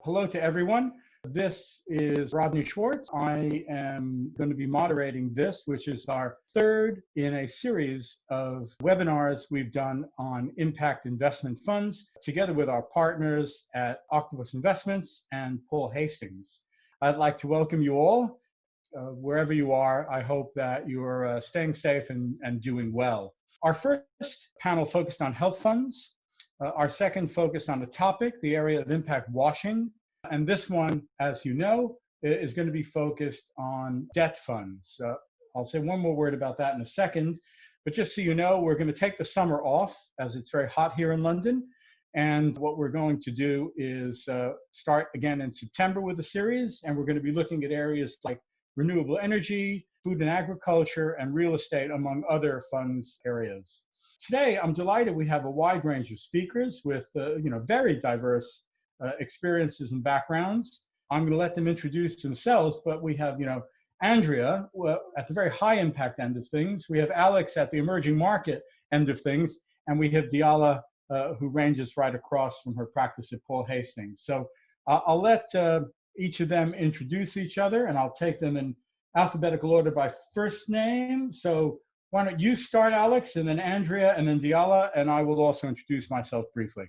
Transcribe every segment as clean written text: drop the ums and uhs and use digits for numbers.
Hello to everyone. This is Rodney Schwartz. I am going to be moderating this, which is our third in a series of webinars we've done on impact investment funds, together with our partners at Octopus Investments and Paul Hastings. I'd like to welcome you all. Wherever you are, I hope that you're staying safe and doing well. Our first panel focused on health funds. Our second focused on the topic, the area of impact washing. And this one, as you know, is going to be focused on debt funds. I'll say one more word about that in a second. But just so you know, we're going to take the summer off as it's very hot here in London. And what we're going to do is start again in September with the series. And we're going to be looking at areas like renewable energy, food and agriculture, and real estate, among other funds areas. Today, I'm delighted we have a wide range of speakers with very diverse experiences and backgrounds. I'm going to let them introduce themselves, but we have Andrea at the very high impact end of things. We have Alex at the emerging market end of things, and we have Diala who ranges right across from her practice at Paul Hastings. So I'll let each of them introduce each other, and I'll take them in alphabetical order by first name. So why don't you start, Alex, and then Andrea, and then Diala, and I will also introduce myself briefly.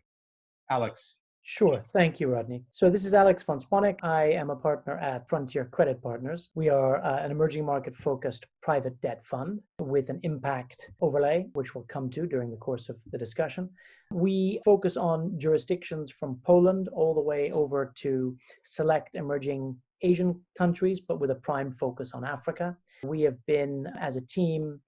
Alex. Sure. Thank you, Rodney. So this is Alex von Sponeck. I am a partner at Frontier Credit Partners. We are an emerging market-focused private debt fund with an impact overlay, which we'll come to during the course of the discussion. We focus on jurisdictions from Poland all the way over to select emerging Asian countries, but with a prime focus on Africa. We have been, as a team,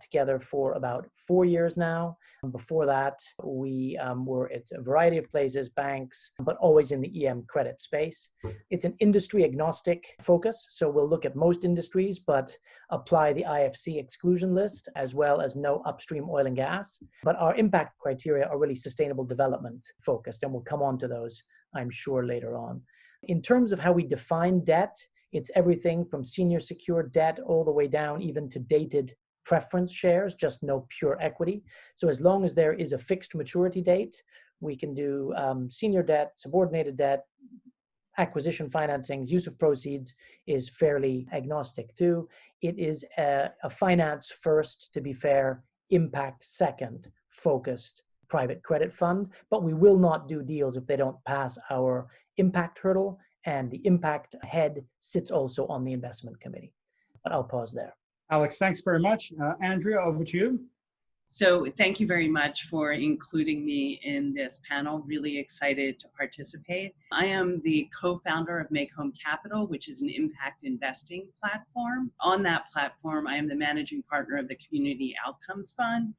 together for about 4 years now. Before that, we were at a variety of places, banks, but always in the EM credit space. It's an industry agnostic focus, so we'll look at most industries, but apply the IFC exclusion list, as well as no upstream oil and gas. But our impact criteria are really sustainable development focused, and we'll come on to those, I'm sure, later on. In terms of how we define debt, it's everything from senior secured debt all the way down even to dated preference shares, just no pure equity. So as long as there is a fixed maturity date, we can do senior debt, subordinated debt, acquisition financings, use of proceeds is fairly agnostic too. It is a finance first, to be fair, impact second focused private credit fund, but we will not do deals if they don't pass our impact hurdle, and the impact head sits also on the investment committee. But I'll pause there. Alex, thanks very much. Andrea, over to you. So thank you very much for including me in this panel. Really excited to participate. I am the co-founder of Make Home Capital, which is an impact investing platform. On that platform, I am the managing partner of the Community Outcomes Fund,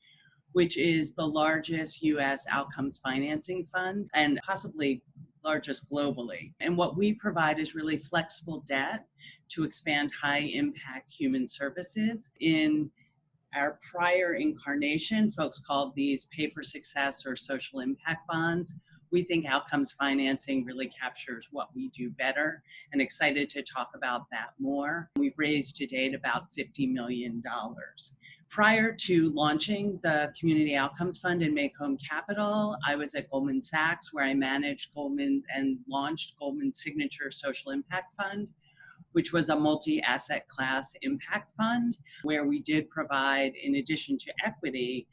which is the largest U.S. outcomes financing fund and possibly largest globally. And what we provide is really flexible debt to expand high impact human services. In our prior incarnation, folks called these pay for success or social impact bonds. We think outcomes financing really captures what we do better, and excited to talk about that more. We've raised to date about $50 million. Prior to launching the Community Outcomes Fund and Make Home Capital, I was at Goldman Sachs, where I managed Goldman and launched Goldman's signature social impact fund, which was a multi-asset class impact fund, where we did provide, in addition to equity,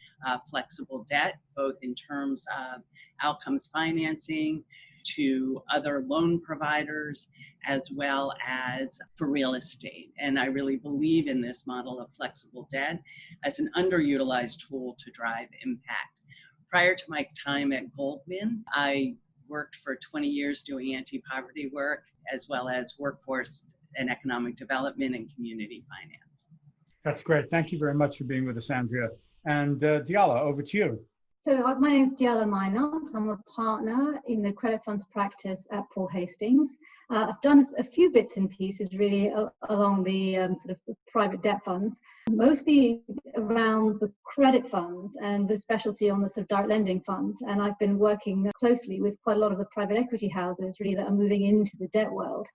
flexible debt, both in terms of outcomes financing to other loan providers, as well as for real estate. And I really believe in this model of flexible debt as an underutilized tool to drive impact. Prior to my time at Goldman, I worked for 20 years doing anti-poverty work, as well as workforce and economic development and community finance. That's great. Thank you very much for being with us, Andrea. And Diala, over to you. So my name is Diala Minot. I'm a partner in the credit funds practice at Paul Hastings. I've done a few bits and pieces really along the sort of private debt funds, mostly around the credit funds and the specialty on the sort of direct lending funds. And I've been working closely with quite a lot of the private equity houses really that are moving into the debt world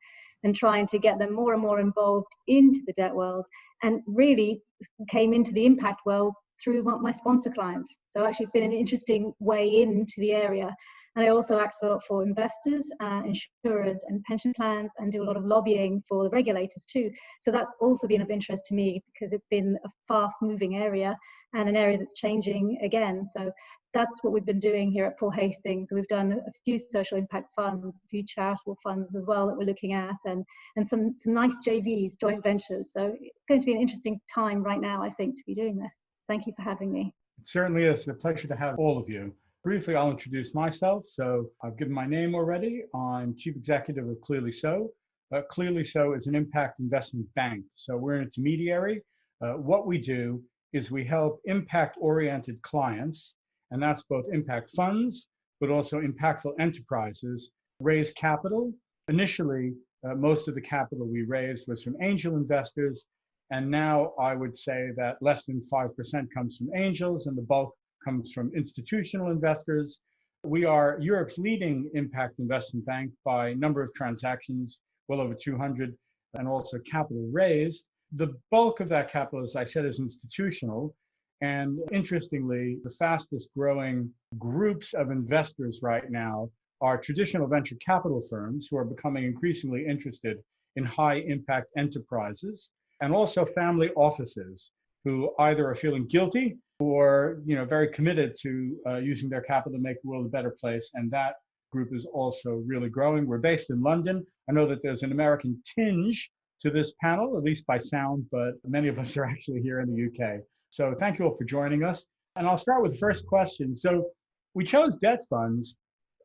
and trying to get them more and more involved into the debt world, and really came into the impact world through my sponsor clients. So actually it's been an interesting way into the area. And I also act for investors, insurers and pension plans, and do a lot of lobbying for the regulators too. So that's also been of interest to me because it's been a fast moving area and an area that's changing again. So that's what we've been doing here at Paul Hastings. We've done a few social impact funds, a few charitable funds as well that we're looking at, and some nice JVs, joint ventures. So it's going to be an interesting time right now, I think, to be doing this. Thank you for having me. It certainly is a pleasure to have all of you. Briefly, I'll introduce myself. So I've given my name already. I'm Chief Executive of ClearlySo. ClearlySo is an impact investment bank. So we're an intermediary. What we do is we help impact-oriented clients, and that's both impact funds, but also impactful enterprises, raise capital. Initially, most of the capital we raised was from angel investors, and now I would say that less than 5% comes from angels, and the bulk comes from institutional investors. We are Europe's leading impact investment bank by number of transactions, well over 200, and also capital raised. The bulk of that capital, as I said, is institutional. And interestingly, the fastest growing groups of investors right now are traditional venture capital firms who are becoming increasingly interested in high impact enterprises, and also family offices who either are feeling guilty or very committed to using their capital to make the world a better place. And that group is also really growing. We're based in London. I know that there's an American tinge to this panel, at least by sound, but many of us are actually here in the UK. So thank you all for joining us. And I'll start with the first question. So we chose debt funds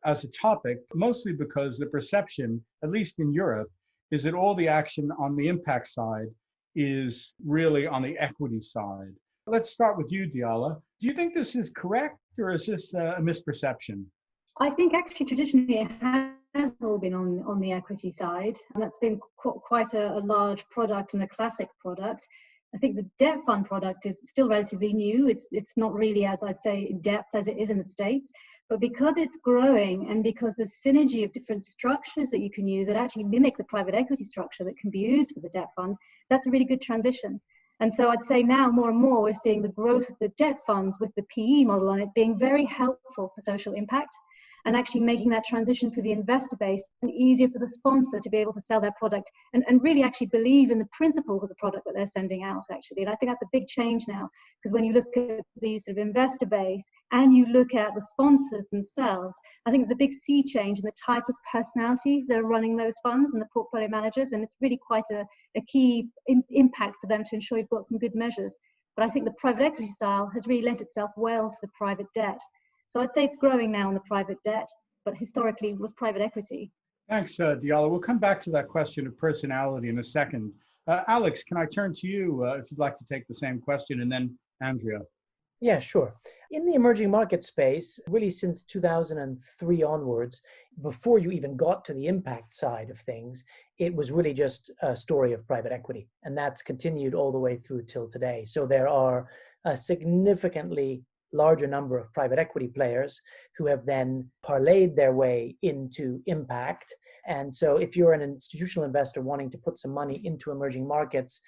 as a topic, mostly because the perception, at least in Europe, is that all the action on the impact side is really on the equity side. Let's start with you, Diala. Do you think this is correct, or is this a misperception? I think actually traditionally it has all been on the equity side, and that's been quite a large product and a classic product. I think the debt fund product is still relatively new. It's not really, as I'd say, in depth as it is in the States, but because it's growing and because the synergy of different structures that you can use that actually mimic the private equity structure that can be used for the debt fund, that's a really good transition. And so I'd say now more and more we're seeing the growth of the debt funds with the PE model on it being very helpful for social impact, and actually making that transition for the investor base and easier for the sponsor to be able to sell their product and really actually believe in the principles of the product that they're sending out, actually. And I think that's a big change now, because when you look at the sort of investor base and you look at the sponsors themselves, I think there's a big sea change in the type of personality that are running those funds and the portfolio managers, and it's really quite a key impact for them to ensure you've got some good measures. But I think the private equity style has really lent itself well to the private debt. So I'd say it's growing now in the private debt, but historically was private equity. Thanks, Diala. We'll come back to that question of personality in a second. Alex, can I turn to you if you'd like to take the same question, and then Andrea? Yeah, sure. In the emerging market space, really since 2003 onwards, before you even got to the impact side of things, it was really just a story of private equity. And that's continued all the way through till today. So there are a significantly larger number of private equity players who have then parlayed their way into impact. And so if you're an institutional investor wanting to put some money into emerging markets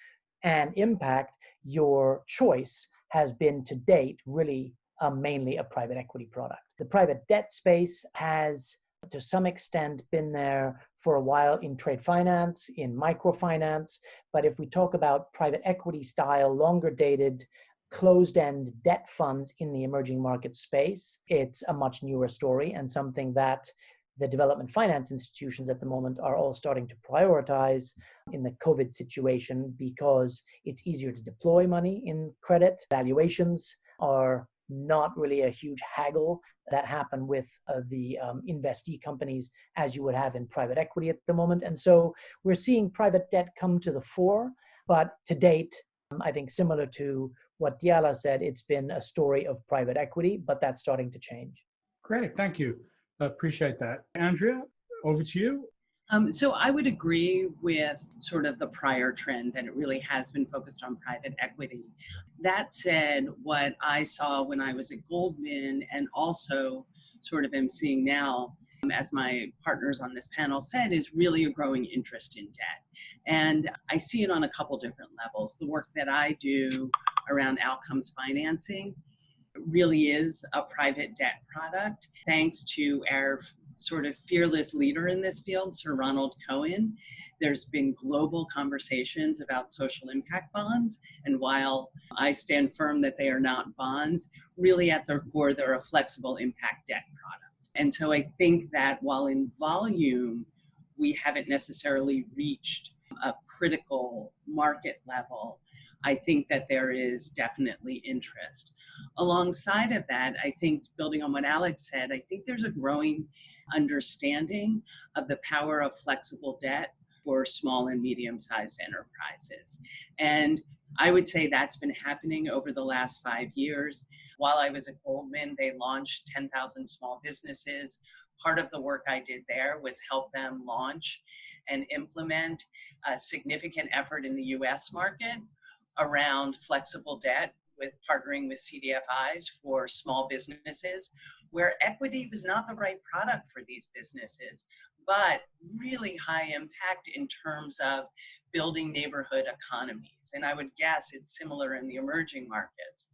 and impact, your choice has been to date really mainly a private equity product. The private debt space has to some extent been there for a while in trade finance, in microfinance. But if we talk about private equity style, longer dated, closed-end debt funds in the emerging market space, it's a much newer story and something that the development finance institutions at the moment are all starting to prioritize in the COVID situation, because it's easier to deploy money in credit. Valuations are not really a huge haggle that happen with the investee companies as you would have in private equity at the moment. And so we're seeing private debt come to the fore, but to date, I think similar to what Diala said, it's been a story of private equity, but that's starting to change. Great, thank you. Appreciate that. Andrea, over to you. So I would agree with sort of the prior trend that it really has been focused on private equity. That said, what I saw when I was at Goldman, and also sort of am seeing now, as my partners on this panel said, is really a growing interest in debt. And I see it on a couple different levels. The work that I do around outcomes financing really is a private debt product, thanks to our sort of fearless leader in this field, Sir Ronald Cohen. There's been global conversations about social impact bonds, and while I stand firm that they are not bonds, really at their core, they're a flexible impact debt product. And so I think that while in volume, we haven't necessarily reached a critical market level, I think that there is definitely interest. Alongside of that, I think, building on what Alex said, I think there's a growing understanding of the power of flexible debt for small and medium-sized enterprises. And I would say that's been happening over the last 5 years. While I was at Goldman, they launched 10,000 small businesses. Part of the work I did there was help them launch and implement a significant effort in the US market around flexible debt, with partnering with CDFIs for small businesses, where equity was not the right product for these businesses, but really high impact in terms of building neighborhood economies. And I would guess it's similar in the emerging markets.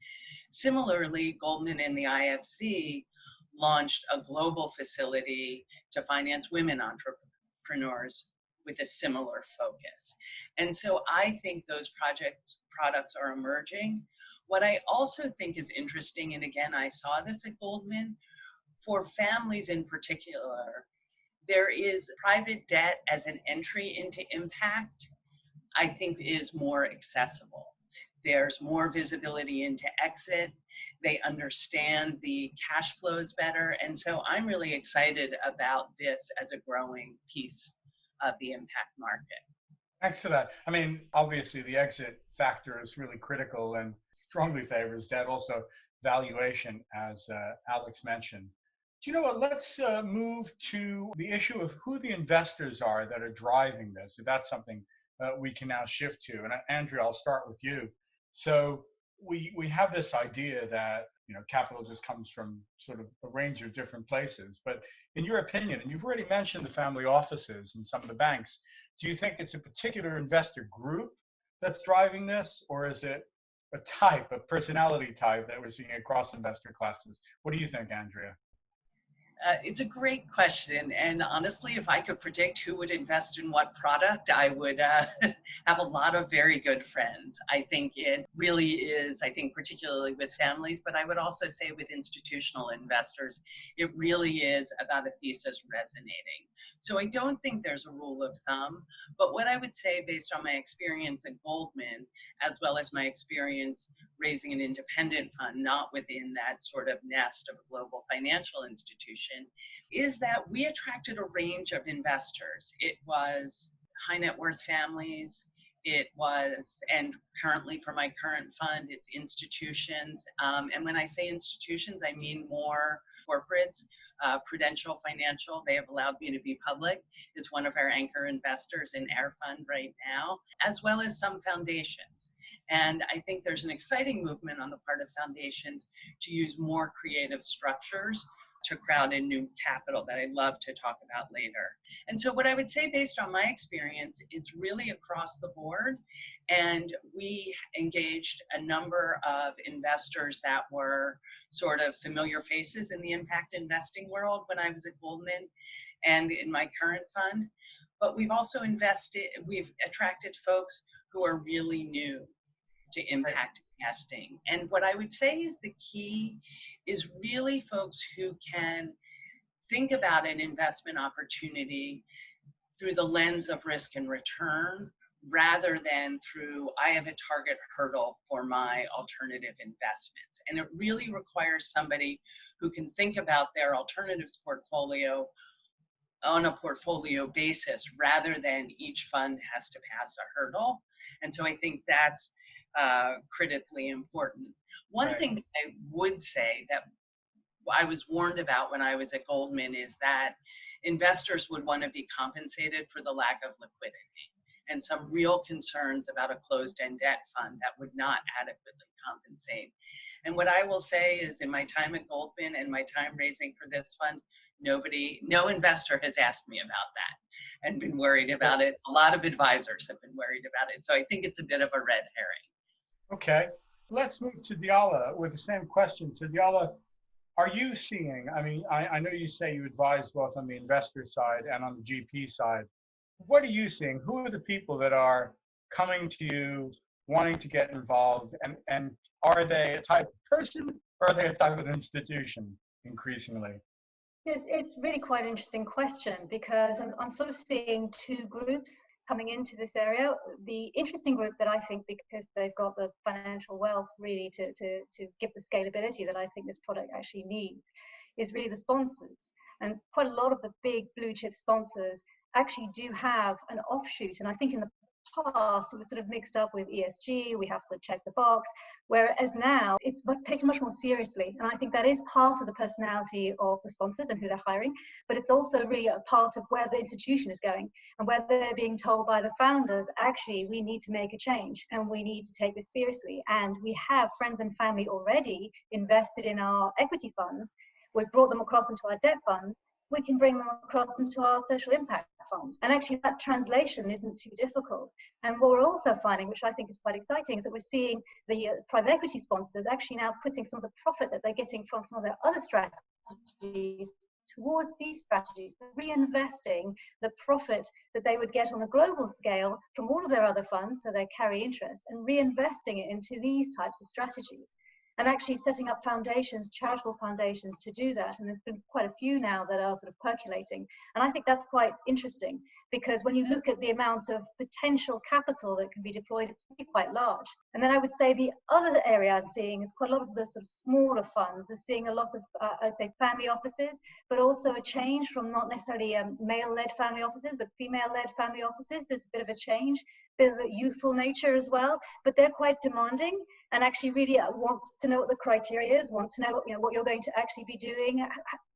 Similarly, Goldman and the IFC launched a global facility to finance women entrepreneurs with a similar focus. And so I think those products are emerging. What I also think is interesting, and again, I saw this at Goldman, for families in particular, there is private debt as an entry into impact, I think is more accessible. There's more visibility into exit. They understand the cash flows better. And so I'm really excited about this as a growing piece of the impact market. Thanks for that. I mean, obviously the exit factor is really critical and strongly favors debt, also valuation, as Alex mentioned. Do you know what? Let's move to the issue of who the investors are that are driving this, if that's something we can now shift to. And Andrea, I'll start with you. So we have this idea that capital just comes from sort of a range of different places. But in your opinion, and you've already mentioned the family offices and some of the banks, do you think it's a particular investor group that's driving this, or is it a type, a personality type that we're seeing across investor classes? What do you think, Andrea? It's a great question. And honestly, if I could predict who would invest in what product, I would have a lot of very good friends. I think it really is, particularly with families, but I would also say with institutional investors, it really is about a thesis resonating. So I don't think there's a rule of thumb, but what I would say based on my experience at Goldman, as well as my experience raising an independent fund, not within that sort of nest of a global financial institution, is that we attracted a range of investors. It was high net worth families, it was, and currently for my current fund, it's institutions. And when I say institutions, I mean more corporates. Prudential Financial, they have allowed me to be public, is one of our anchor investors in our fund right now, as well as some foundations. And I think there's an exciting movement on the part of foundations to use more creative structures to crowd in new capital that I'd love to talk about later. And so what I would say based on my experience, it's really across the board. And we engaged a number of investors that were sort of familiar faces in the impact investing world when I was at Goldman and in my current fund. But we've also we've attracted folks who are really new to impact investing. And what I would say is the key is really folks who can think about an investment opportunity through the lens of risk and return, rather than through, I have a target hurdle for my alternative investments. And it really requires somebody who can think about their alternatives portfolio on a portfolio basis, rather than each fund has to pass a hurdle. And so I think that's critically important. One thing that I would say that I was warned about when I was at Goldman is that investors would want to be compensated for the lack of liquidity. and some real concerns about a closed-end debt fund that would not adequately compensate. And what I will say is, in my time at Goldman and my time raising for this fund, no investor has asked me about that and been worried about it. A lot of advisors have been worried about it. So I think it's a bit of a red herring. Okay, let's move to Diala with the same question. So Diala, are you seeing, I know you say you advise both on the investor side and on the GP side. What are you seeing? Who are the people that are coming to you wanting to get involved? And are they a type of person or are they a type of institution increasingly? Yes, it's really quite an interesting question because I'm sort of seeing two groups coming into this area. The interesting group that I think, because they've got the financial wealth really to give the scalability that I think this product actually needs, is really the sponsors. And quite a lot of the big blue chip sponsors actually do have an offshoot. And I think in the past it was sort of mixed up with ESG, we have to check the box, whereas now it's taken much more seriously. And I think that is part of the personality of the sponsors and who they're hiring, but it's also really a part of where the institution is going and where they're being told by the founders, actually, we need to make a change and we need to take this seriously. And we have friends and family already invested in our equity funds. We've brought them across into our debt fund. We can bring them across into our social impact fund. And actually that translation isn't too difficult. And what we're also finding, which I think is quite exciting, is that we're seeing the private equity sponsors actually now putting some of the profit that they're getting from some of their other strategies towards these strategies, reinvesting the profit that they would get on a global scale from all of their other funds, so they carry interest, and reinvesting it into these types of strategies. And actually setting up foundations, charitable foundations to do that. And there's been quite a few now that are sort of percolating. And I think that's quite interesting because when you look at the amount of potential capital that can be deployed, it's really quite large. And then I would say the other area I'm seeing is quite a lot of the sort of smaller funds. We're seeing a lot of, I'd say, family offices, but also a change from not necessarily male-led family offices, but female-led family offices. There's a bit of a change, a bit of a youthful nature as well, but they're quite demanding and actually really want to know what the criteria is, want to know what you're going to actually be doing,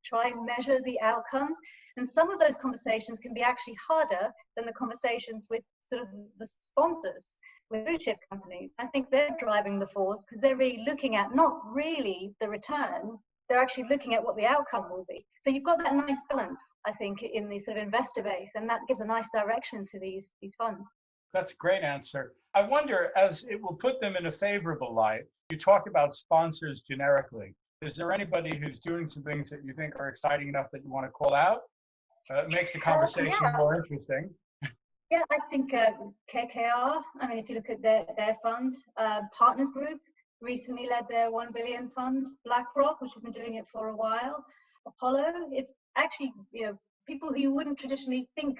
try and measure the outcomes. And some of those conversations can be actually harder than the conversations with sort of the sponsors, with blue chip companies. I think they're driving the force because they're really looking at not really the return, they're actually looking at what the outcome will be. So you've got that nice balance, I think, in the sort of investor base, and that gives a nice direction to these funds. That's a great answer. I wonder, as it will put them in a favorable light, you talk about sponsors generically. Is there anybody who's doing some things that you think are exciting enough that you want to call out? It makes the conversation more interesting. Yeah, I think KKR, if you look at their fund, Partners Group recently led their 1 billion fund, BlackRock, which have been doing it for a while, Apollo. It's actually, people who you wouldn't traditionally think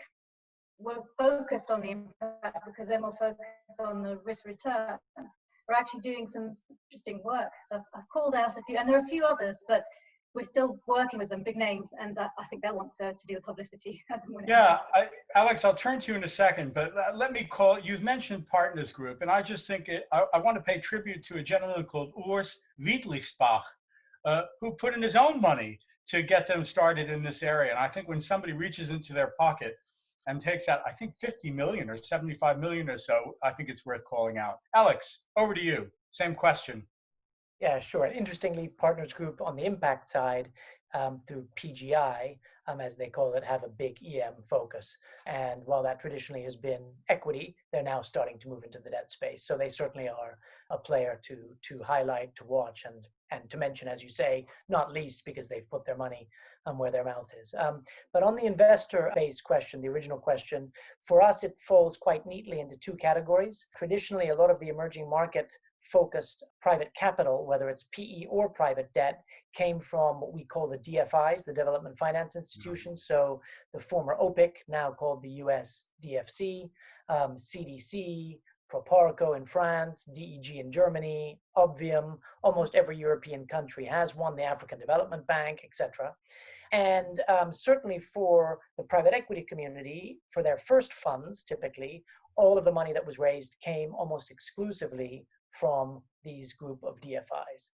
were focused on the impact because they're more focused on the risk return. We're actually doing some interesting work. So I've called out a few, and there are a few others, but we're still working with them, big names, and I think they'll want to do the publicity as and when. Yeah, Alex, I'll turn to you in a second, but let me call, you've mentioned Partners Group, and I just think I want to pay tribute to a gentleman called Urs Wiedlichsbach, who put in his own money to get them started in this area. And I think when somebody reaches into their pocket and takes out, I think 50 million or 75 million or so, I think it's worth calling out. Alex, over to you. Same question. Yeah, sure. Interestingly, Partners Group on the impact side, through PGI, as they call it, have a big EM focus. And while that traditionally has been equity, they're now starting to move into the debt space. So they certainly are a player to highlight, to watch, and to mention, as you say, not least because they've put their money where their mouth is. But on the investor-based question, the original question, for us, it falls quite neatly into two categories. Traditionally, a lot of the emerging market focused private capital, whether it's PE or private debt, came from what we call the DFIs, the Development Finance Institutions. So the former OPIC, now called the US DFC, CDC, Proparco in France, DEG in Germany, Obvium, almost every European country has one, the African Development Bank, etc. And certainly for the private equity community, for their first funds, typically, all of the money that was raised came almost exclusively from these group of DFIs.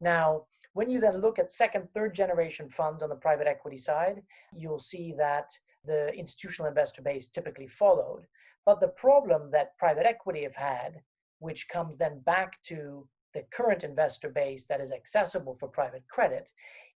Now, when you then look at second, third generation funds on the private equity side, you'll see that the institutional investor base typically followed. But the problem that private equity have had, which comes then back to the current investor base that is accessible for private credit,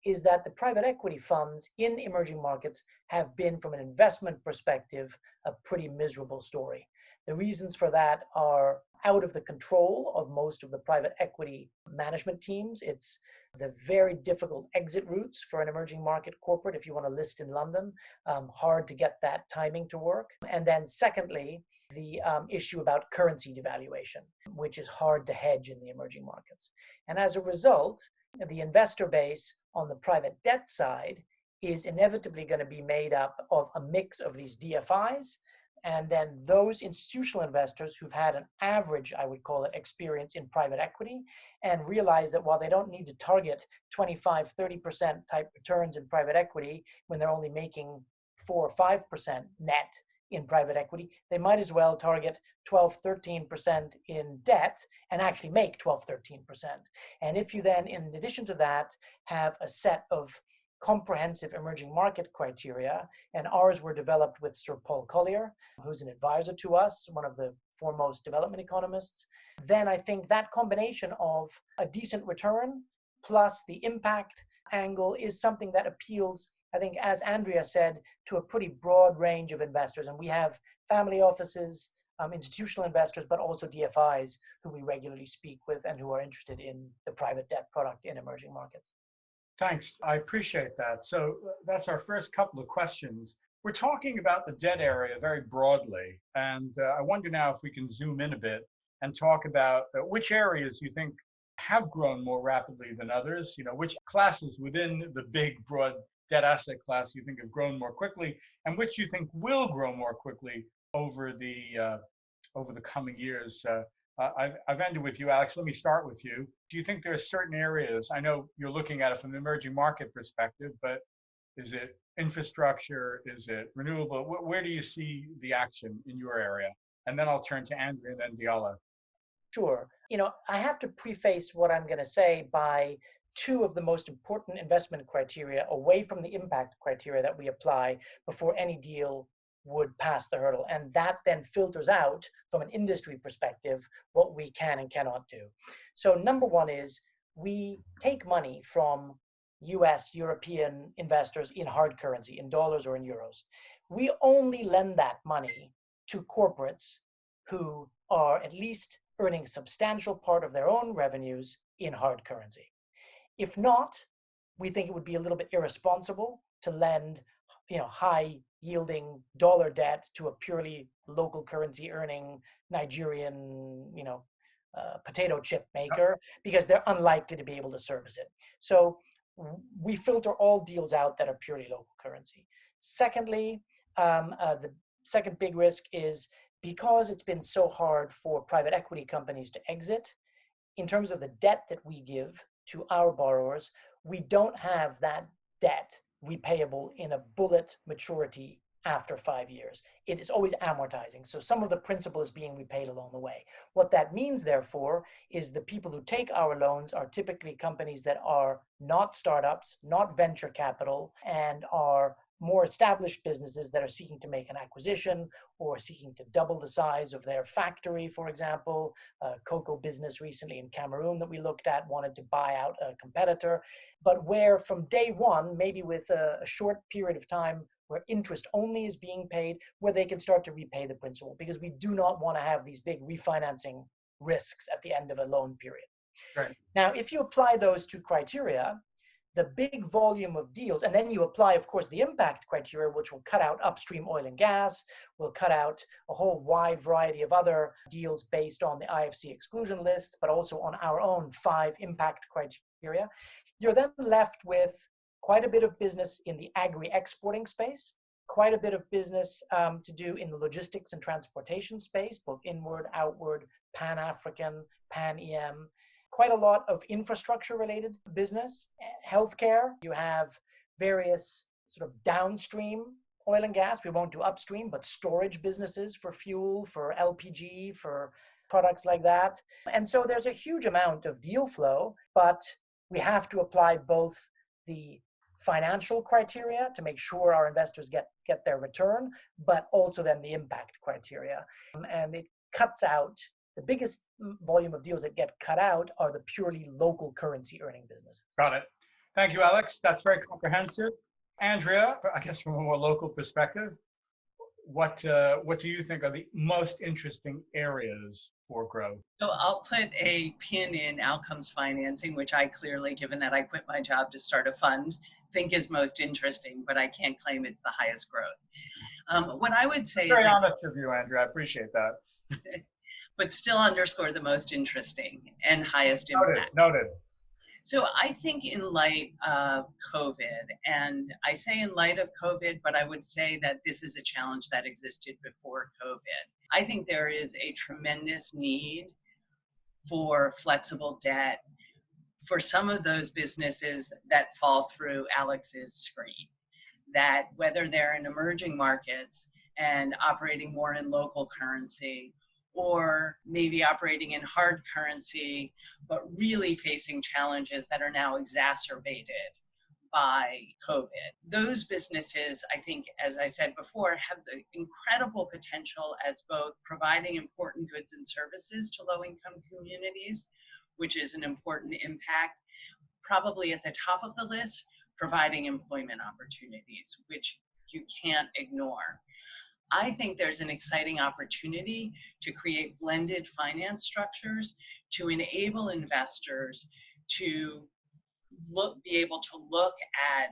is that the private equity funds in emerging markets have been, from an investment perspective, a pretty miserable story. The reasons for that are out of the control of most of the private equity management teams. It's the very difficult exit routes for an emerging market corporate if you want to list in London. Hard to get that timing to work. And then secondly, the issue about currency devaluation, which is hard to hedge in the emerging markets. And as a result, the investor base on the private debt side is inevitably going to be made up of a mix of these DFIs and then those institutional investors who've had an average, I would call it, experience in private equity and realize that while they don't need to target 25, 30% type returns in private equity when they're only making 4 or 5% net in private equity, they might as well target 12, 13% in debt and actually make 12, 13%. And if you then, in addition to that, have a set of comprehensive emerging market criteria, and ours were developed with Sir Paul Collier, who's an advisor to us, one of the foremost development economists, then I think that combination of a decent return plus the impact angle is something that appeals, I think, as Andrea said, to a pretty broad range of investors. And we have family offices, institutional investors, but also DFIs who we regularly speak with and who are interested in the private debt product in emerging markets. Thanks. I appreciate that. So that's our first couple of questions. We're talking about the debt area very broadly. And I wonder now if we can zoom in a bit and talk about which areas you think have grown more rapidly than others, which classes within the big, broad debt asset class you think have grown more quickly, and which you think will grow more quickly over the coming years. I've ended with you, Alex. Let me start with you. Do you think there are certain areas, I know you're looking at it from an emerging market perspective, but is it infrastructure? Is it renewable? Where do you see the action in your area? And then I'll turn to Andrea and then Diala. Sure. I have to preface what I'm going to say by two of the most important investment criteria away from the impact criteria that we apply before any deal would pass the hurdle. And that then filters out from an industry perspective what we can and cannot do. So number one is we take money from US, European investors in hard currency, in dollars or in euros. We only lend that money to corporates who are at least earning a substantial part of their own revenues in hard currency. If not, we think it would be a little bit irresponsible to lend high yielding dollar debt to a purely local currency earning Nigerian, potato chip maker, because they're unlikely to be able to service it. So we filter all deals out that are purely local currency. Secondly, the second big risk is because it's been so hard for private equity companies to exit, in terms of the debt that we give to our borrowers, we don't have that debt repayable in a bullet maturity after 5 years. It is always amortizing. So some of the principal is being repaid along the way. What that means, therefore, is the people who take our loans are typically companies that are not startups, not venture capital, and are more established businesses that are seeking to make an acquisition or seeking to double the size of their factory, for example. Cocoa business recently in Cameroon that we looked at wanted to buy out a competitor, but where from day one, maybe with a short period of time where interest only is being paid, where they can start to repay the principal, because we do not want to have these big refinancing risks at the end of a loan period. Right. Now, if you apply those two criteria, the big volume of deals, and then you apply, of course, the impact criteria, which will cut out upstream oil and gas, will cut out a whole wide variety of other deals based on the IFC exclusion lists, but also on our own 5 impact criteria. You're then left with quite a bit of business in the agri-exporting space, quite a bit of business to do in the logistics and transportation space, both inward, outward, Pan-African, Pan-EM, quite a lot of infrastructure-related business, healthcare. You have various sort of downstream oil and gas. We won't do upstream, but storage businesses for fuel, for LPG, for products like that. And so there's a huge amount of deal flow, but we have to apply both the financial criteria to make sure our investors get their return, but also then the impact criteria. And it cuts out, the biggest volume of deals that get cut out are the purely local currency earning businesses. Got it. Thank you, Alex. That's very comprehensive. Andrea, I guess from a more local perspective, what do you think are the most interesting areas for growth? So I'll put a pin in outcomes financing, which I clearly, given that I quit my job to start a fund, think is most interesting, but I can't claim it's the highest growth. What I would say Very is, honest of you, Andrea. I appreciate that. but still underscore the most interesting and highest impact. Noted. So I think in light of COVID, and I say in light of COVID, but I would say that this is a challenge that existed before COVID. I think there is a tremendous need for flexible debt for some of those businesses that fall through Alex's screen, that whether they're in emerging markets and operating more in local currency, or maybe operating in hard currency, but really facing challenges that are now exacerbated by COVID. Those businesses, I think, as I said before, have the incredible potential as both providing important goods and services to low-income communities, which is an important impact, probably at the top of the list, providing employment opportunities, which you can't ignore. I think there's an exciting opportunity to create blended finance structures to enable investors to be able to look at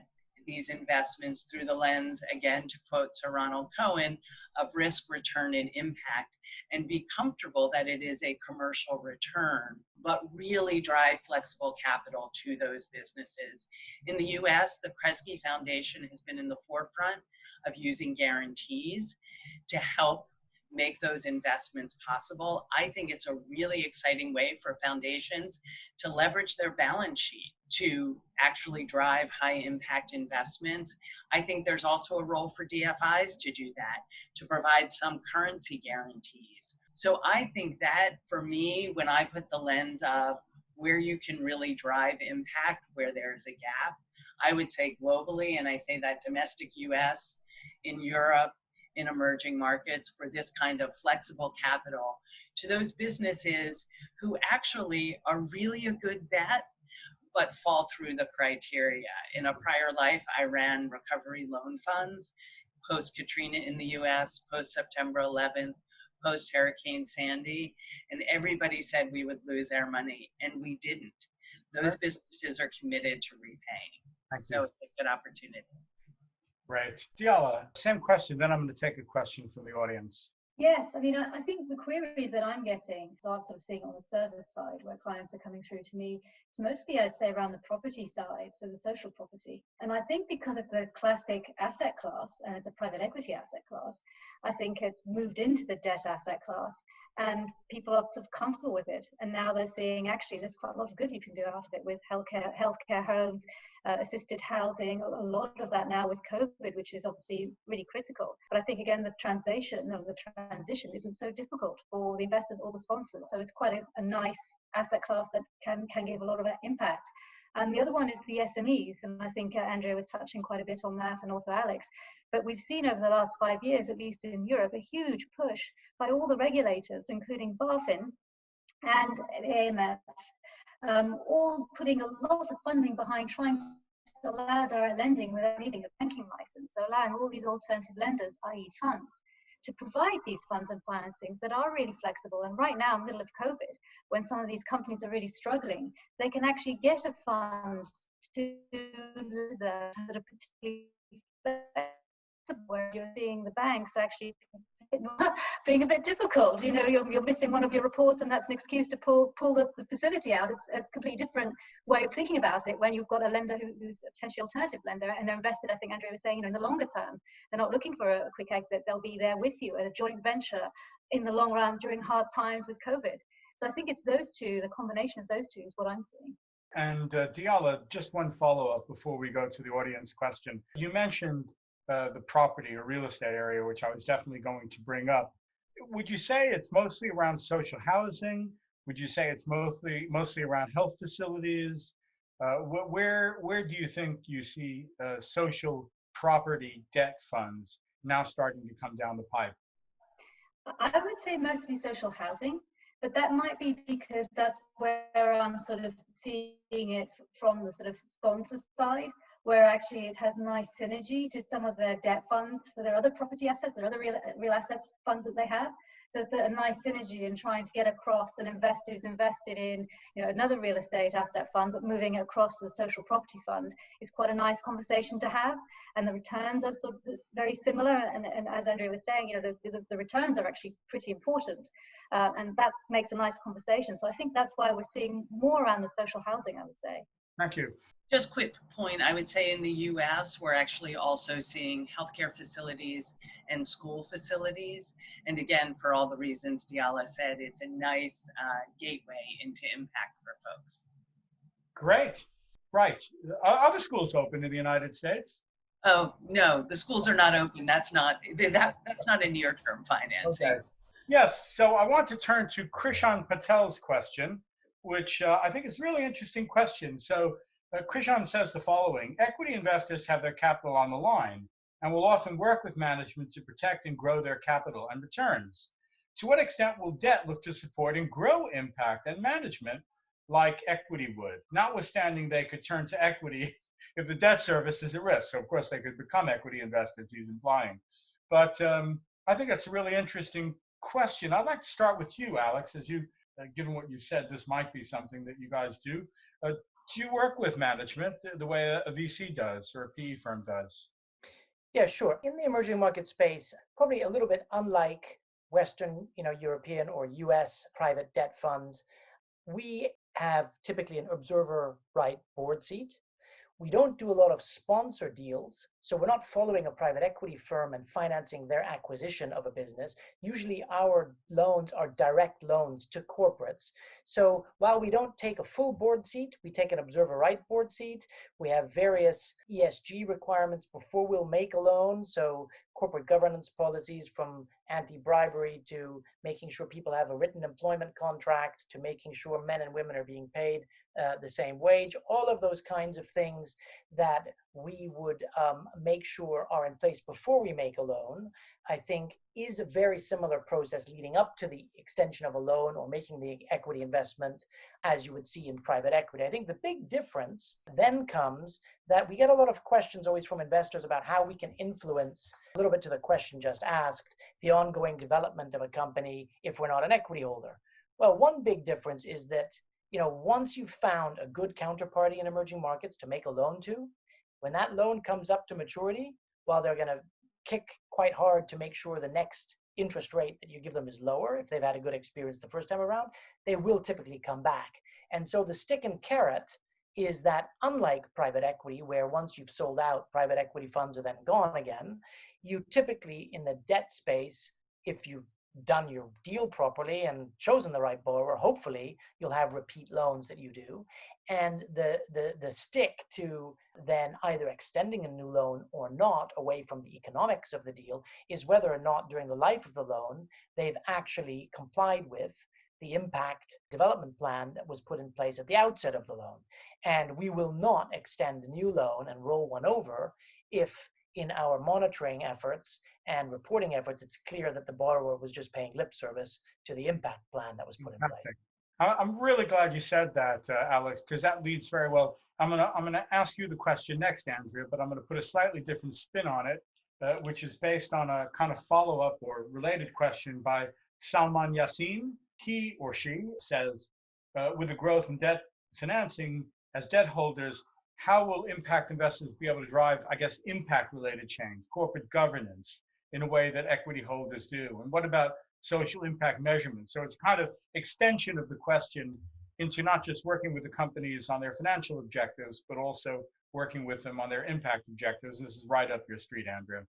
these investments through the lens, again, to quote Sir Ronald Cohen, of risk, return, and impact, and be comfortable that it is a commercial return, but really drive flexible capital to those businesses. In the US, the Kresge Foundation has been in the forefront of using guarantees to help make those investments possible. I think it's a really exciting way for foundations to leverage their balance sheet to actually drive high impact investments. I think there's also a role for DFIs to do that, to provide some currency guarantees. So I think that for me, when I put the lens of where you can really drive impact, where there's a gap, I would say globally, and I say that domestic US, in Europe, in emerging markets, for this kind of flexible capital to those businesses who actually are really a good bet, but fall through the criteria. In a prior life, I ran recovery loan funds, post-Katrina in the US, post-September 11th, post-Hurricane Sandy, and everybody said we would lose our money, and we didn't. Those businesses are committed to repaying. So it's a good opportunity. Right. Diala, same question, then I'm going to take a question from the audience. Yes, I mean, I think the queries that I'm getting, so I'm sort of seeing on the service side where clients are coming through to me, it's mostly, I'd say, around the property side, so the social property. And I think because it's a classic asset class and it's a private equity asset class, I think it's moved into the debt asset class and people are sort of comfortable with it. And now they're seeing actually there's quite a lot of good you can do out of it with healthcare homes, assisted housing, a lot of that now with COVID, which is obviously really critical. But I think, again, the transition isn't so difficult for the investors or the sponsors. So it's quite a nice asset class that can give a lot of impact. And the other one is the SMEs. And I think Andrea was touching quite a bit on that, and also Alex. But we've seen over the last 5 years, at least in Europe, a huge push by all the regulators, including BaFin and AMF, all putting a lot of funding behind trying to allow direct lending without needing a banking license. So allowing all these alternative lenders, i.e. funds, to provide these funds and financings that are really flexible. And right now, in the middle of COVID, when some of these companies are really struggling, they can actually get a fund to that are particularly flexible, where you're seeing the banks actually being a bit difficult. You know, you're missing one of your reports and that's an excuse to pull the facility out. It's a completely different way of thinking about it when you've got a lender who's a potentially alternative lender and they're invested, I think Andrea was saying, you know, in the longer term. They're not looking for a quick exit. They'll be there with you at a joint venture in the long run during hard times with COVID. So I think it's those two, the combination of those two is what I'm seeing. And Diala, just one follow-up before we go to the audience question. You mentioned the property or real estate area, which I was definitely going to bring up. Would you say it's mostly around social housing? Would you say it's mostly around health facilities? Where do you think you see social property debt funds now starting to come down the pipe? I would say mostly social housing, but that might be because that's where I'm sort of seeing it from the sort of sponsor side, where actually it has nice synergy to some of their debt funds for their other property assets, their other real assets funds that they have. So it's a nice synergy in trying to get across an investor who's invested in, another real estate asset fund, but moving it across to the social property fund is quite a nice conversation to have. And the returns are sort of very similar. And as Andrea was saying, the returns are actually pretty important. And that makes a nice conversation. So I think that's why we're seeing more around the social housing, I would say. Thank you. Just quick point, I would say in the US, we're actually also seeing healthcare facilities and school facilities. And again, for all the reasons Diala said, it's a nice gateway into impact for folks. Great. Right. Are the schools open in the United States? Oh, no, the schools are not open. That's not a near-term financing. Okay. Yes. So I want to turn to Krishan Patel's question, which I think is a really interesting question. So Krishan says the following: equity investors have their capital on the line and will often work with management to protect and grow their capital and returns. To what extent will debt look to support and grow impact and management like equity would? Notwithstanding, they could turn to equity if the debt service is at risk. So of course they could become equity investors, he's implying. But I think that's a really interesting question. I'd like to start with you, Alex, as you, given what you said, this might be something that you guys do. Do you work with management the way a VC does or a PE firm does? Yeah, sure. In the emerging market space, probably a little bit unlike Western, European or US private debt funds, we have typically an observer right board seat. We don't do a lot of sponsor deals, so we're not following a private equity firm and financing their acquisition of a business. Usually our loans are direct loans to corporates. So while we don't take a full board seat, we take an observer right board seat. We have various ESG requirements before we'll make a loan. So corporate governance policies, from anti-bribery to making sure people have a written employment contract to making sure men and women are being paid the same wage, all of those kinds of things that we would make sure are in place before we make a loan, I think is a very similar process leading up to the extension of a loan or making the equity investment as you would see in private equity. I think the big difference then comes that we get a lot of questions always from investors about how we can influence, a little bit to the question just asked, the ongoing development of a company if we're not an equity holder. Well, one big difference is that once you've found a good counterparty in emerging markets to make a loan to, when that loan comes up to maturity, while they're going to kick quite hard to make sure the next interest rate that you give them is lower, if they've had a good experience the first time around, they will typically come back. And so the stick and carrot is that, unlike private equity, where once you've sold out, private equity funds are then gone again, you typically in the debt space, if you've done your deal properly and chosen the right borrower, hopefully you'll have repeat loans that you do. And the stick to then either extending a new loan or not, away from the economics of the deal, is whether or not during the life of the loan they've actually complied with the impact development plan that was put in place at the outset of the loan. And we will not extend a new loan and roll one over if in our monitoring efforts and reporting efforts, it's clear that the borrower was just paying lip service to the impact plan that was put in place. I'm really glad you said that, Alex, because that leads very well. I'm gonna ask you the question next, Andrea, but I'm gonna put a slightly different spin on it, which is based on a kind of follow-up or related question by Salman Yassin. He or she says, with the growth in debt financing as debt holders, how will impact investors be able to drive, I guess, impact-related change, corporate governance, in a way that equity holders do? And what about social impact measurement? So it's kind of extension of the question into not just working with the companies on their financial objectives, but also working with them on their impact objectives. This is right up your street, Andrea.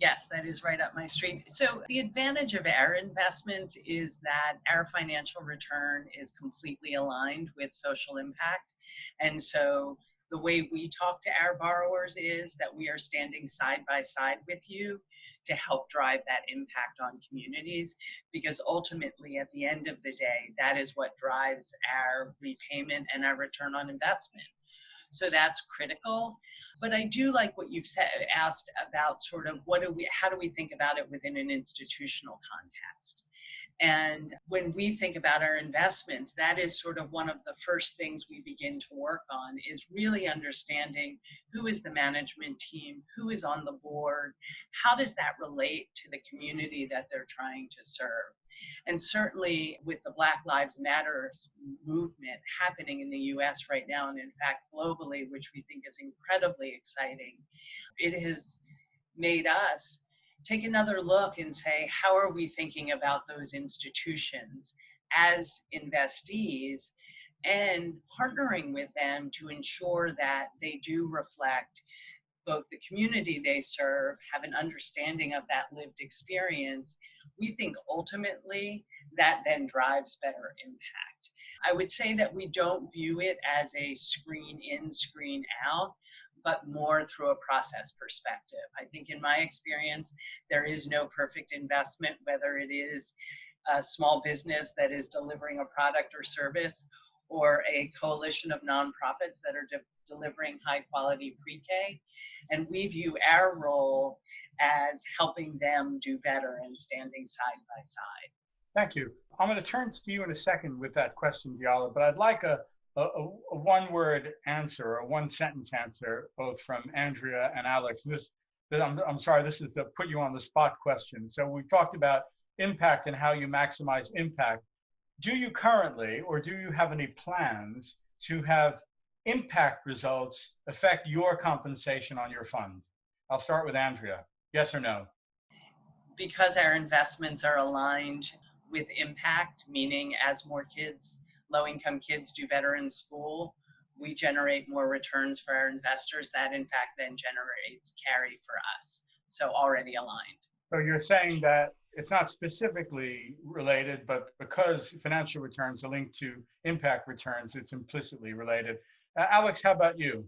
Yes, that is right up my street. So the advantage of our investments is that our financial return is completely aligned with social impact. And so The way we talk to our borrowers is that we are standing side by side with you to help drive that impact on communities, because ultimately at the end of the day, that is what drives our repayment and our return on investment. So that's critical. But I do like what you've asked about sort of how do we think about it within an institutional context? And when we think about our investments, that is sort of one of the first things we begin to work on, is really understanding who is the management team, who is on the board, how does that relate to the community that they're trying to serve. And certainly with the Black Lives Matter movement happening in the US right now, and in fact globally, which we think is incredibly exciting, it has made us take another look and say, how are we thinking about those institutions as investees, and partnering with them to ensure that they do reflect both the community they serve, have an understanding of that lived experience. We think ultimately that then drives better impact. I would say that we don't view it as a screen in, screen out, but more through a process perspective. I think in my experience, there is no perfect investment, whether it is a small business that is delivering a product or service, or a coalition of nonprofits that are delivering high quality pre-K. And we view our role as helping them do better and standing side by side. Thank you. I'm going to turn to you in a second with that question, Diala, but I'd like a one-word answer, a one-sentence answer, both from Andrea and Alex. I'm sorry, this is the put you on the spot question. So we talked about impact and how you maximize impact. Do you currently, or do you have any plans to have impact results affect your compensation on your fund? I'll start with Andrea. Yes or no? Because our investments are aligned with impact, meaning as more kids, low-income kids do better in school, we generate more returns for our investors. That in fact then generates carry for us. So already aligned. So you're saying that it's not specifically related, but because financial returns are linked to impact returns, it's implicitly related. Alex, how about you?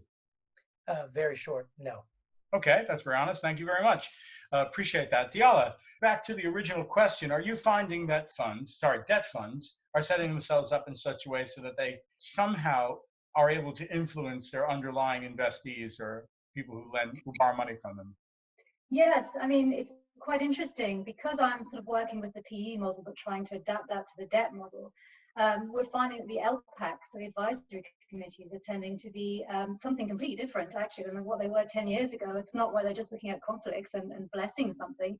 Very short, no. Okay, that's very honest. Thank you very much. Appreciate that. Diala, back to the original question. Are you finding that debt funds are setting themselves up in such a way so that they somehow are able to influence their underlying investees or people who borrow money from them? Yes, I mean, it's quite interesting because I'm sort of working with the PE model, but trying to adapt that to the debt model. We're finding that the LPACs, the advisory committees, are tending to be something completely different, actually, than what they were 10 years ago. It's not where they're just looking at conflicts and blessing something.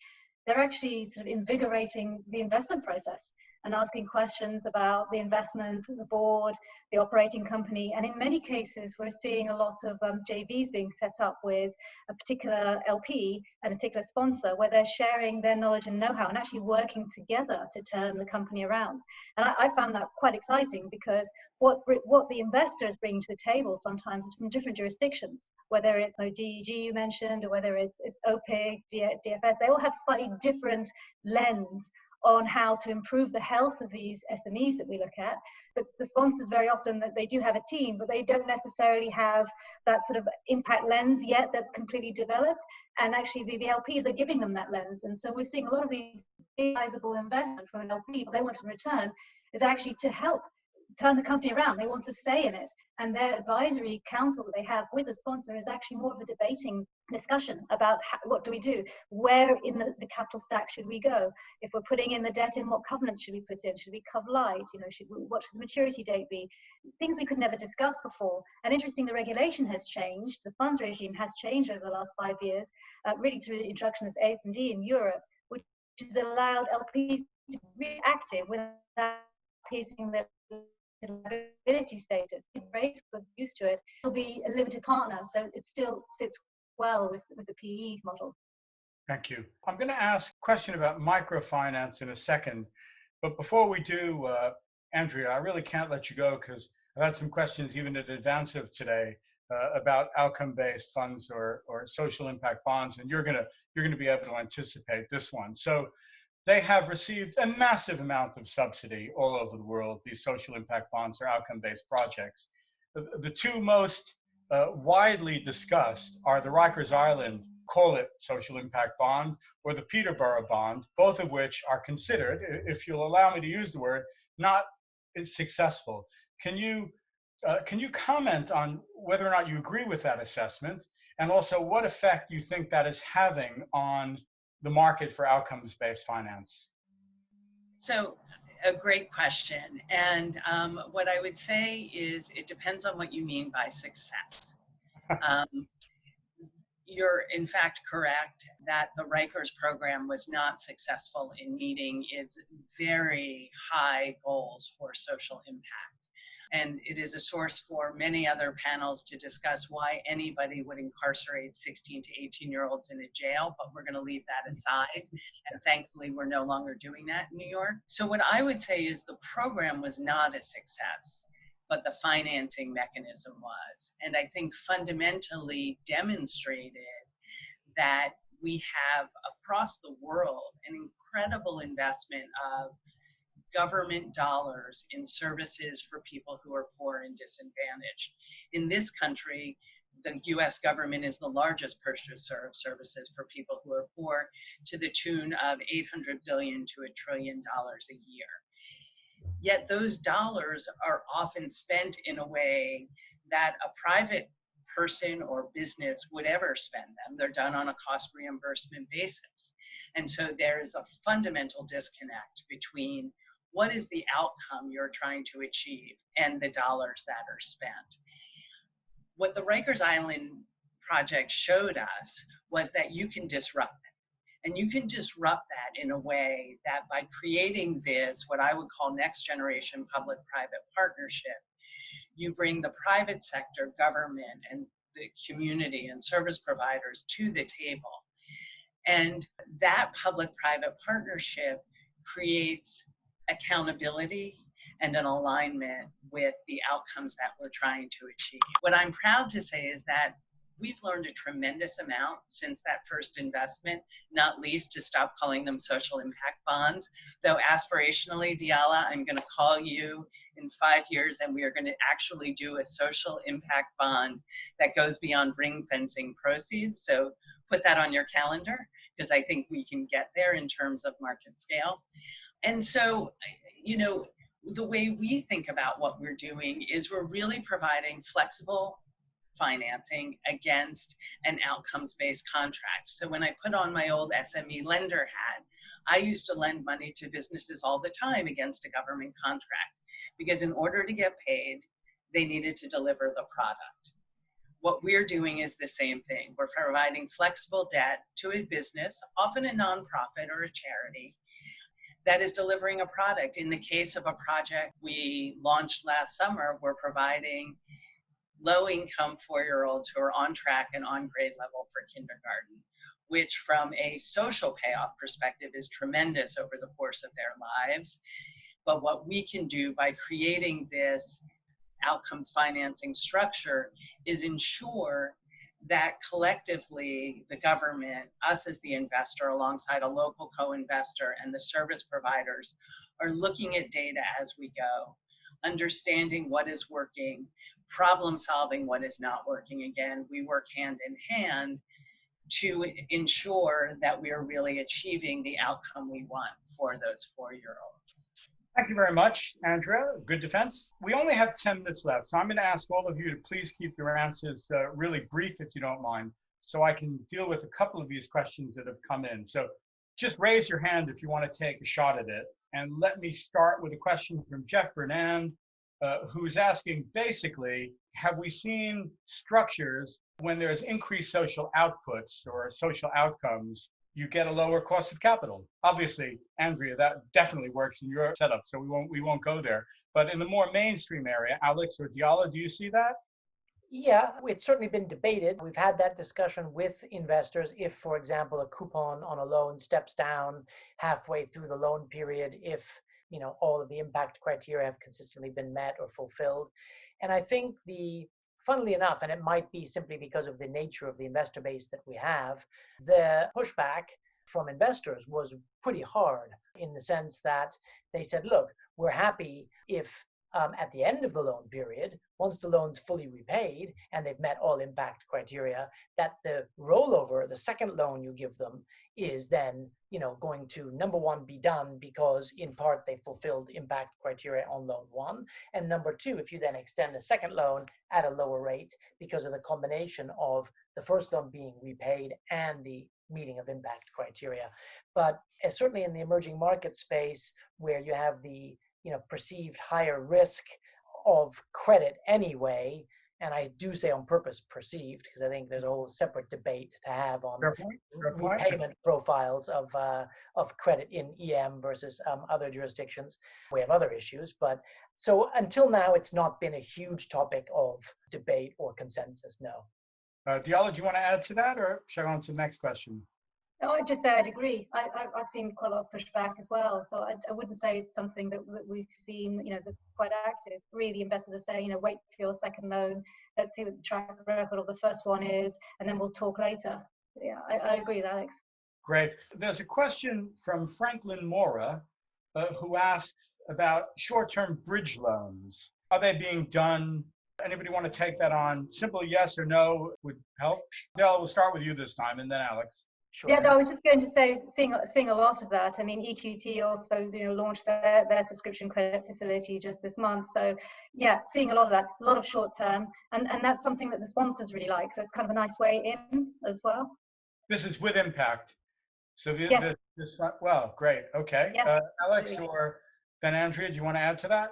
They're actually sort of invigorating the investment process and asking questions about the investment, the board, the operating company. And in many cases, we're seeing a lot of JVs being set up with a particular LP and a particular sponsor, where they're sharing their knowledge and know-how and actually working together to turn the company around. And I found that quite exciting, because what the investors bring to the table sometimes is from different jurisdictions, whether it's DEG you mentioned, or whether it's OPIC, DFS. They all have slightly different lens on how to improve the health of these SMEs that we look at. But the sponsors, very often, that they do have a team, but they don't necessarily have that sort of impact lens yet that's completely developed. And actually the LPs are giving them that lens. And so we're seeing a lot of these sizable investment from an LP, but they want in return is actually to help turn the company around. They want to stay in it. And their advisory council that they have with the sponsor is actually more of a debating discussion about what do we do? Where in the capital stack should we go? If we're putting in the debt in, what covenants should we put in? Should we cover light? What should the maturity date be? Things we could never discuss before. And interesting, the regulation has changed. The funds regime has changed over the last 5 years, really through the introduction of AF&D in Europe, which has allowed LPs to be active without piecing their liability status. It's very used to it. It'll be a limited partner, so it still sits well with the PE model. Thank you. I'm going to ask a question about microfinance in a second, but before we do, Andrea, I really can't let you go because I've had some questions even in advance of today about outcome-based funds or social impact bonds, and you're going to be able to anticipate this one. So they have received a massive amount of subsidy all over the world. These social impact bonds are outcome-based projects. The two most widely discussed are the Rikers Island Call It Social Impact Bond or the Peterborough Bond, both of which are considered, if you'll allow me to use the word, not successful. Can you comment on whether or not you agree with that assessment, and also what effect you think that is having on the market for outcomes-based finance? So, a great question. And what I would say is it depends on what you mean by success. Um, you're in fact correct that the Rikers program was not successful in meeting its very high goals for social impact. And it is a source for many other panels to discuss why anybody would incarcerate 16 to 18-year-olds in a jail, but we're going to leave that aside. And thankfully, we're no longer doing that in New York. So what I would say is the program was not a success, but the financing mechanism was. And I think fundamentally demonstrated that we have across the world an incredible investment of government dollars in services for people who are poor and disadvantaged. In this country, the US government is the largest purchaser of services for people who are poor, to the tune of $800 billion to $1 trillion a year. Yet those dollars are often spent in a way that a private person or business would ever spend them. They're done on a cost reimbursement basis. And so there's a fundamental disconnect between what is the outcome you're trying to achieve and the dollars that are spent. What the Rikers Island project showed us was that you can disrupt it. And you can disrupt that in a way that by creating this, what I would call next generation public-private partnership, you bring the private sector, government, and the community and service providers to the table. And that public-private partnership creates accountability and an alignment with the outcomes that we're trying to achieve. What I'm proud to say is that we've learned a tremendous amount since that first investment, not least to stop calling them social impact bonds. Though aspirationally, Diala, I'm going to call you in 5 years and we are going to actually do a social impact bond that goes beyond ring fencing proceeds. So put that on your calendar, because I think we can get there in terms of market scale. And so, you know, the way we think about what we're doing is we're really providing flexible financing against an outcomes-based contract. So when I put on my old SME lender hat, I used to lend money to businesses all the time against a government contract, because in order to get paid, they needed to deliver the product. What we're doing is the same thing. We're providing flexible debt to a business, often a nonprofit or a charity, that is delivering a product. In the case of a project we launched last summer, we're providing low-income 4-year-olds who are on track and on grade level for kindergarten, which from a social payoff perspective is tremendous over the course of their lives. But what we can do by creating this outcomes financing structure is ensure that collectively the government, us as the investor alongside a local co-investor and the service providers, are looking at data as we go, understanding what is working, problem solving what is not working. Again, we work hand in hand to ensure that we are really achieving the outcome we want for those 4-year-olds. Thank you very much, Andrea. Good defense. We only have 10 minutes left, so I'm going to ask all of you to please keep your answers really brief, if you don't mind, so I can deal with a couple of these questions that have come in. So just raise your hand if you want to take a shot at it. And let me start with a question from Jeff Bernand, who's asking, basically, have we seen structures when there's increased social outputs or social outcomes, you get a lower cost of capital? Obviously, Andrea, that definitely works in your setup, so we won't go there. But in the more mainstream area, Alex or Diala, do you see that? Yeah, it's certainly been debated. We've had that discussion with investors. If, for example, a coupon on a loan steps down halfway through the loan period, if all of the impact criteria have consistently been met or fulfilled. And I think funnily enough, and it might be simply because of the nature of the investor base that we have, the pushback from investors was pretty hard, in the sense that they said, look, we're happy if at the end of the loan period, once the loan's fully repaid and they've met all impact criteria, that the rollover, the second loan you give them, is then, going to, number one, be done because in part they fulfilled impact criteria on loan one, and number two, if you then extend a second loan at a lower rate because of the combination of the first loan being repaid and the meeting of impact criteria. But certainly in the emerging market space, where you have the perceived higher risk of credit anyway, and I do say on purpose perceived, because I think there's a whole separate debate to have on repayment profiles of credit in EM versus other jurisdictions. We have other issues, but so until now, it's not been a huge topic of debate or consensus, no. Diala, do you want to add to that, or shall I go on to the next question? No, I'd just say I'd agree. I've seen quite a lot of pushback as well. So I wouldn't say it's something that we've seen, that's quite active. Really, investors are saying, wait for your second loan. Let's see what the track record of the first one is, and then we'll talk later. Yeah, I agree with Alex. Great. There's a question from Franklin Mora, who asks about short-term bridge loans. Are they being done? Anybody want to take that on? Simple yes or no would help. Dale, we'll start with you this time, and then Alex. Sure. Yeah, no, I was just going to say, seeing a lot of that. I mean, EQT also, launched their subscription credit facility just this month. So, yeah, seeing a lot of that, a lot of short term, and that's something that the sponsors really like. So it's kind of a nice way in as well. This is with impact. So Yes. Well, great. Okay, Yes, Alex, absolutely. or then Andrea, do you want to add to that?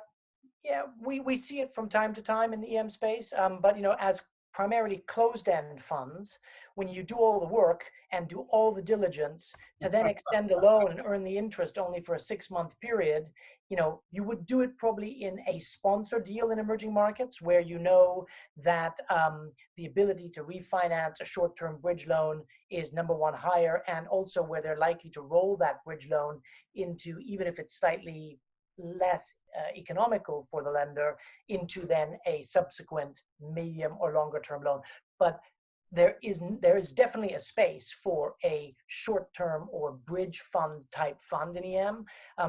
Yeah, we see it from time to time in the EM space, but as primarily closed-end funds, when you do all the work and do all the diligence to then extend a loan and earn the interest only for a 6-month period, you would do it probably in a sponsor deal in emerging markets where that the ability to refinance a short-term bridge loan is number one higher, and also where they're likely to roll that bridge loan into, even if it's slightly less economical for the lender, into then a subsequent medium or longer term loan. But there is definitely a space for a short-term or bridge fund type fund in EM,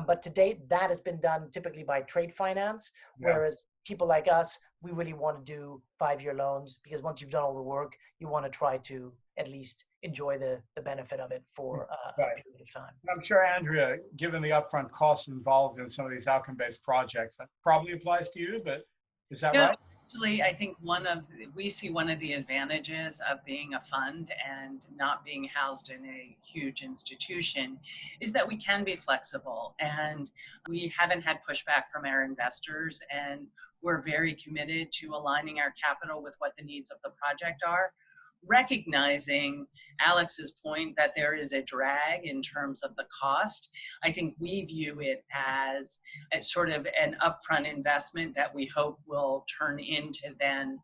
but to date that has been done typically by trade finance, whereas people like us, we really want to do 5-year loans, because once you've done all the work, you want to try to at least enjoy the benefit of it for a period of time. I'm sure, Andrea, given the upfront costs involved in some of these outcome-based projects, that probably applies to you, but is that right? Actually, I think we see one of the advantages of being a fund and not being housed in a huge institution is that we can be flexible, and we haven't had pushback from our investors, and we're very committed to aligning our capital with what the needs of the project are, recognizing Alex's point that there is a drag in terms of the cost. I think we view it as a sort of an upfront investment that we hope will turn into then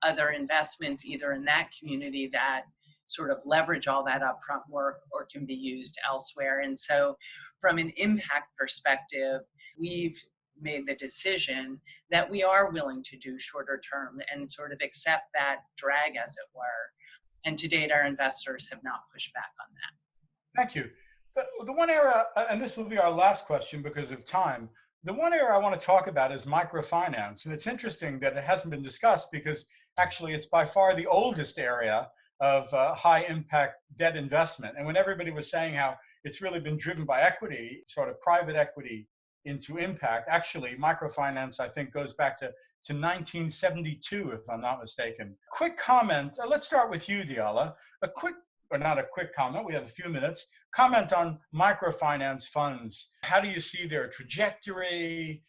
other investments either in that community that sort of leverage all that upfront work or can be used elsewhere. And so from an impact perspective, we've made the decision that we are willing to do shorter term and sort of accept that drag, as it were. And to date, our investors have not pushed back on that. Thank you. The one area, and this will be our last question because of time, the one area I want to talk about is microfinance. And it's interesting that it hasn't been discussed because actually it's by far the oldest area of high impact debt investment. And when everybody was saying how it's really been driven by equity, sort of private equity into impact, actually microfinance, I think, goes back to 1972, if I'm not mistaken. Quick comment, let's start with you, Diala. Not a quick comment, we have a few minutes. Comment on microfinance funds. How do you see their trajectory?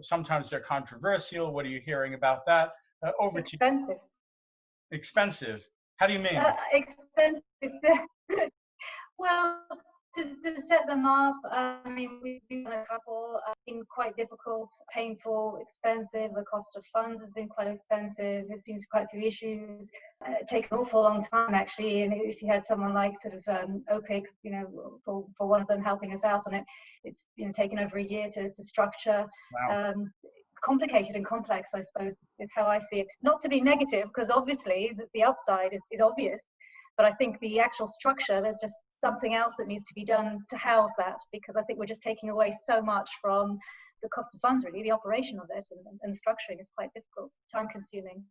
Sometimes they're controversial. What are you hearing about that? Over to you. Expensive. How do you mean? Expensive. Well, to set them up, I mean, we've done a couple. Been quite difficult, painful, expensive. The cost of funds has been quite expensive. It seems quite a few issues. Taken an awful long time, actually. And if you had someone like sort of OPIC, for one of them helping us out on it, it's taken over a year to structure. Wow. Complicated and complex, I suppose, is how I see it. Not to be negative, because obviously the upside is obvious. But I think the actual structure, there's just something else that needs to be done to house that, because I think we're just taking away so much from the cost of funds, really, the operation of it and structuring is quite difficult, time consuming.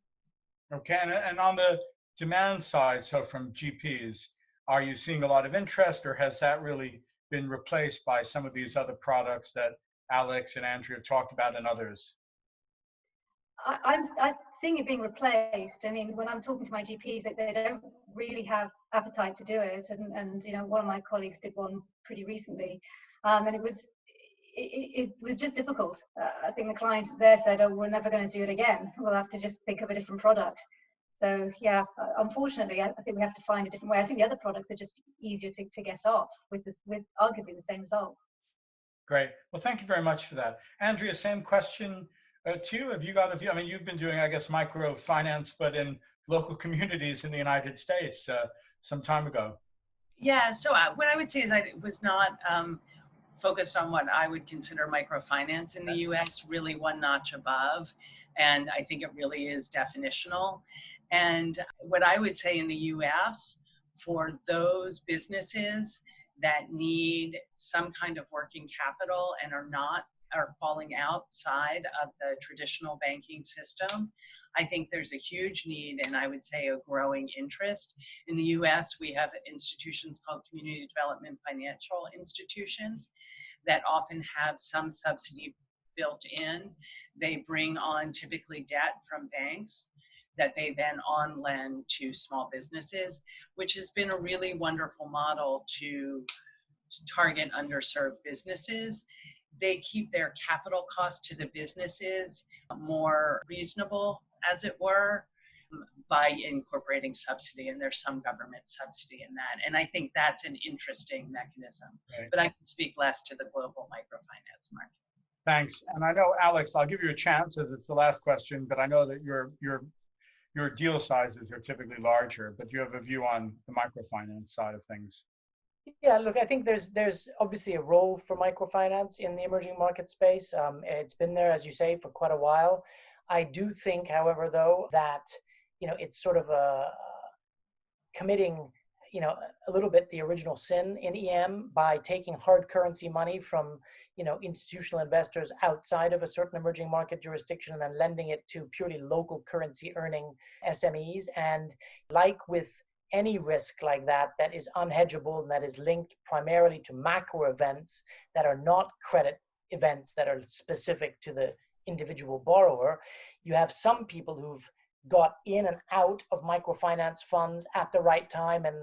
Okay, and on the demand side, so from GPs, are you seeing a lot of interest, or has that really been replaced by some of these other products that Alex and Andrea have talked about and others? I'm seeing it being replaced. I mean, when I'm talking to my GPs, they don't really have appetite to do it. And you know, one of my colleagues did one pretty recently, and it was just difficult. I think the client there said, "Oh, we're never going to do it again. We'll have to just think of a different product." So yeah, unfortunately, I think we have to find a different way. I think the other products are just easier to get off with arguably the same results. Great. Well, thank you very much for that. Andrea, same question to you. Have you got a view? I mean, you've been doing, I guess, microfinance, but in local communities in the United States some time ago. Yeah, so what I would say is I was not focused on what I would consider microfinance in the US, really one notch above. And I think it really is definitional. And what I would say in the US, for those businesses that need some kind of working capital and are falling outside of the traditional banking system, I think there's a huge need, and I would say a growing interest. In the US, we have institutions called community development financial institutions that often have some subsidy built in. They bring on typically debt from banks that they then on lend to small businesses, which has been a really wonderful model to target underserved businesses. They keep their capital cost to the businesses more reasonable, as it were, by incorporating subsidy, and there's some government subsidy in that. And I think that's an interesting mechanism. Right. But I can speak less to the global microfinance market. Thanks. And I know, Alex, I'll give you a chance as it's the last question, but I know that your deal sizes are typically larger, but you have a view on the microfinance side of things. Yeah, look, I think there's obviously a role for microfinance in the emerging market space. It's been there, as you say, for quite a while. I do think, however, though, that, you know, it's sort of committing, you know, a little bit the original sin in EM by taking hard currency money from, you know, institutional investors outside of a certain emerging market jurisdiction and then lending it to purely local currency earning SMEs. And like with any risk like that is unhedgeable and that is linked primarily to macro events that are not credit events that are specific to the individual borrower, you have some people who've got in and out of microfinance funds at the right time and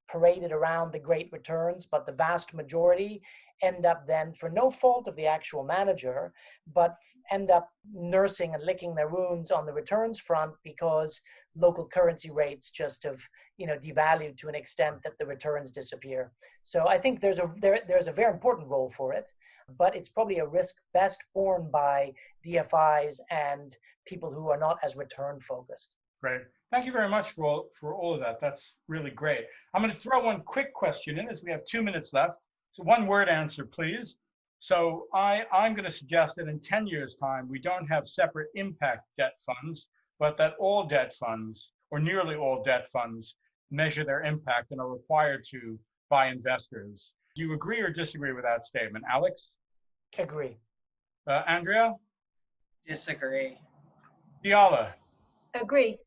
paraded around the great returns, but the vast majority end up then, for no fault of the actual manager, but end up nursing and licking their wounds on the returns front because local currency rates just have, you know, devalued to an extent that the returns disappear. So I think there's a very important role for it, but it's probably a risk best borne by DFIs and people who are not as return focused. Great. Thank you very much for all of that. That's really great. I'm going to throw one quick question in as we have 2 minutes left. So one word answer, please. So I'm going to suggest that in 10 years' time, we don't have separate impact debt funds, but that all debt funds, or nearly all debt funds, measure their impact and are required to by investors. Do you agree or disagree with that statement? Alex? Agree. Andrea? Disagree. Diala? Agree.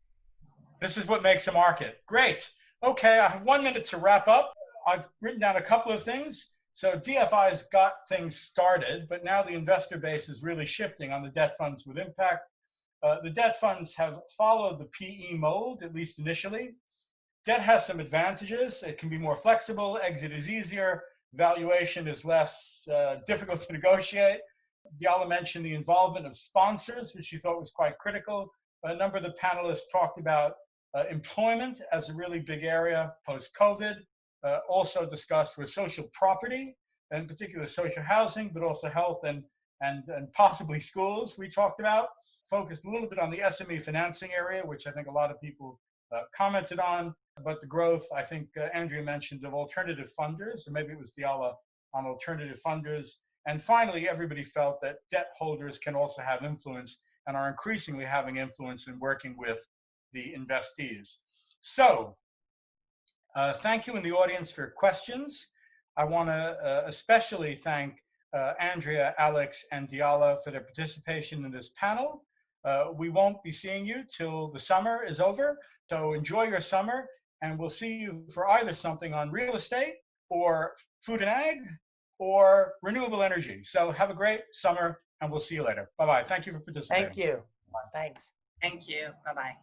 This is what makes a market. Great. Okay, I have 1 minute to wrap up. I've written down a couple of things. So DFI's got things started, but now the investor base is really shifting on the debt funds with impact. The debt funds have followed the PE mold, at least initially. Debt has some advantages. It can be more flexible. Exit is easier. Valuation is less difficult to negotiate. Diala mentioned the involvement of sponsors, which she thought was quite critical. A number of the panelists talked about employment as a really big area post-COVID. Also discussed was social property, in particular social housing, but also health and possibly schools we talked about. Focused a little bit on the SME financing area, which I think a lot of people commented on. But the growth, I think Andrea mentioned, of alternative funders, or maybe it was Diala on alternative funders. And finally, everybody felt that debt holders can also have influence and are increasingly having influence in working with the investees. So, thank you in the audience for questions. I want to especially thank Andrea, Alex, and Diala for their participation in this panel. We won't be seeing you till the summer is over, so enjoy your summer, and we'll see you for either something on real estate or food and ag or renewable energy. So have a great summer, and we'll see you later. Bye-bye. Thank you for participating. Thank you. Thanks. Thank you. Bye-bye.